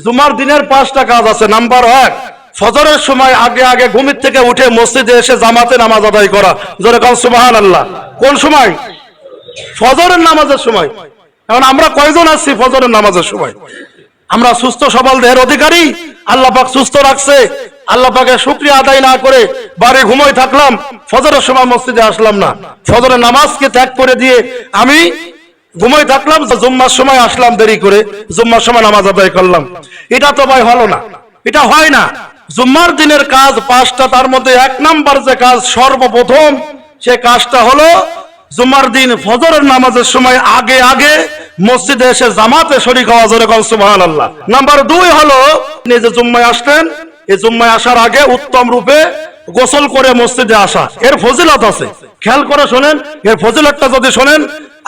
জুমার দিনের 5টা কাজ আছে। নাম্বার 1, ফজরের সময় আগে আগে ঘুমের থেকে উঠে মসজিদে এসে জামাতে নামাজ আদায় করা। জোরে কান সুবহানাল্লাহ। কোন সময়? ফজরের নামাজের সময়। এখন আমরা কয়জন আছি ফজরের নামাজের সময়? আমরা সুস্থ সবল দেহের অধিকারী, আল্লাহ পাক সুস্থ রাখছে, আল্লাহ পাকের শুকরিয়া আদায় না করে বাড়ি ঘুমাই থাকলাম, ফজরের সময় মসজিদে আসলাম না, ফজরের নামাজকে ত্যাগ করে দিয়ে আমি ঘুমাই থাকলাম, জুম্মার সময় আসলাম দেরি করে, জুম্মার সময় নামাজ আদায় করলাম। এটা তো ভাই হলো না, এটা হয় না। জুম্মার দিনের কাজ 5টা, তার মধ্যে 1 নাম্বার যে কাজ সর্বপ্রথম, সে কাজটা হলো জুম্মার দিন ফজরের নামাজের সময় আগে আগে মসজিদে এসে জামাতে শরীক হওয়া। জোরে কান সুবহানাল্লাহ। নাম্বার 2 হলো নিজে জুম্মায় আসলেন, এই জুম্মায় আসার আগে উত্তম রূপে গোসল করে মসজিদে আসা। এর ফজিলত আছে, খেয়াল করে শোনেন। এর ফজিলতটা যদি শোনেন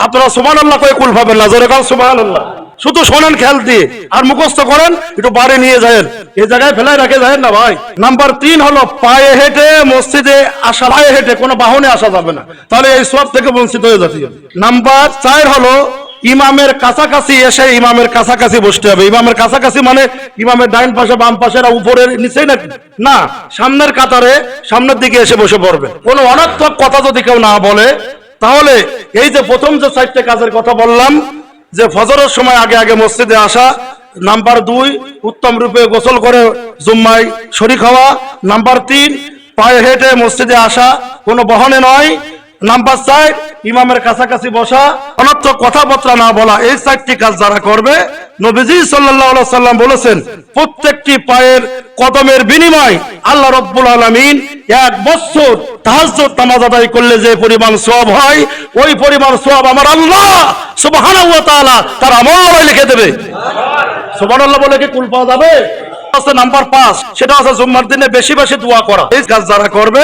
আপনারা সুবহানাল্লাহ কয়ে কুল পাবেন না। জোরে কান সুবহানাল্লাহ। শুধু শোনেন খেয়াল দিয়ে, আর মুখস্থ করেন, একটু বাড়ি নিয়ে যায়েন, এই জায়গায় ফেলাই রাখে যায়েন না ভাই। নাম্বার 3 হলো পায়ে হেঁটে মসজিদে আসা। পায়ে হেঁটে, কোনো বাহনে আসা যাবে না, তাহলে এই সওয়াব থেকে বঞ্চিত হয়ে যেতে হবে। নাম্বার 4 হলো ইমামের কাছাকাছি এসে ইমামের কাছাকাছি বসতে হবে। ইমামের কাছাকাছি মানে ইমামের ডাইন পাশে বাম পাশে উপরের নিচেই নাকি না, সামনের কাতারে সামনের দিকে এসে বসে পড়বে। কোনো অনর্থক কথা যদি কেউ না বলে, তাহলে এই যে প্রথম যে 4টে কাজের কথা বললাম, যে ফজরের সময় আগে আগে মসজিদে আসা, নাম্বার 2 উত্তম রূপে গোসল করে জুম্মায় শরীক হওয়া, নাম্বার 3 পায়ে হেঁটে মসজিদে আসা, কোনো বহনে নয়, নাম্বার 4 ইমামের কাছাকাছি বসা, অনর্থক কথাবার্তা না বলা। এই 4টি কাজ যারা করবে, নবীজি সাল্লাল্লাহু আলাইহি সাল্লাম বলেছেন, প্রত্যেকটি পায়ের কদমের বিনিময় আল্লাহ রাব্বুল আলামিন 1 বছর তাহাজ্জুদ নামাজ আদায় করলে যে পরিমাণ সওয়াব হয়, ওই পরিমাণ সওয়াব আমার আল্লাহ সুবহানাহু ওয়া তাআলা তার আমলনামায় লিখে দেবে। সুবহানাল্লাহ বলে কি কুল পাওয়া যাবে? আছে নাম্বার 5, সেটা হচ্ছে জুম্মার দিনে বেশি বেশি দোয়া করা। এই কাজ যারা করবে,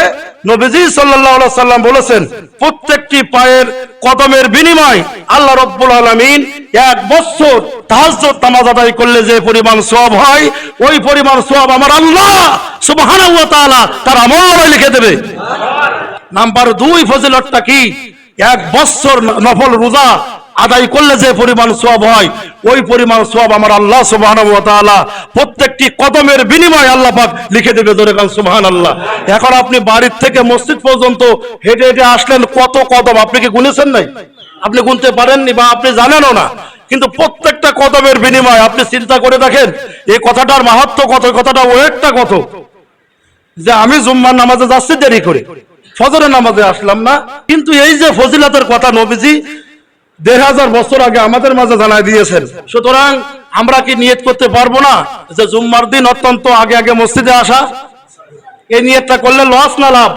নবীজি সাল্লাল্লাহু আলাইহি সাল্লাম বলেছেন, প্রত্যেকটি পায়ের কদমের বিনিময় আল্লাহ রাব্বুল আলামিন 1 বছর তাহাজ্জুদ নামাজ আদায় করলে যে পরিমাণ সওয়াব হয়, ওই পরিমাণ সওয়াব আমার আল্লাহ সুবহানাহু ওয়া তাআলা তার আমলনামায় লিখে দেবে। নাম্বার 2 ফজিলতটা কি? 1 বছর নফল রোজা আদায় করলে যে পরিমাণ সওয়াব হয়, ওই পরিমাণ সওয়াব আমার আল্লাহ সুবহানাহু ওয়া তাআলা প্রত্যেকটি কদমের বিনিময়ে আল্লাহ পাক লিখে দেবে। জোরে কান সুবহানাল্লাহ। এখন আপনি বাড়ির থেকে মসজিদ পর্যন্ত হেঁটে হেঁটে আসলেন, কত কদম আপনি কি গুনেছেন নাই? আপনি গুনতে পারেননি বা আপনি জানেনও না, কিন্তু প্রত্যেকটা কদমের বিনিময়ে আপনি চিন্তা করে দেখেন এই কথাটার মাহাত্ম্য কত, কথাটা ওয়েটটা কত। যে আমি জুম্মার নামাজে যাচ্ছি দেরি করে, ফজরের নামাজে আসলাম না, কিন্তু এই যে ফজিলতের কথা নবীজি 1500 বছর আগে আমাদের মাঝে জানাই দিয়েছেন। সুতরাং আমরা কি নিয়ত করতে পারবো না যে জুম্মার দিন অত্যন্ত আগে আগে মসজিদে আসা? এই নিয়তটা করলে লস না লাভ?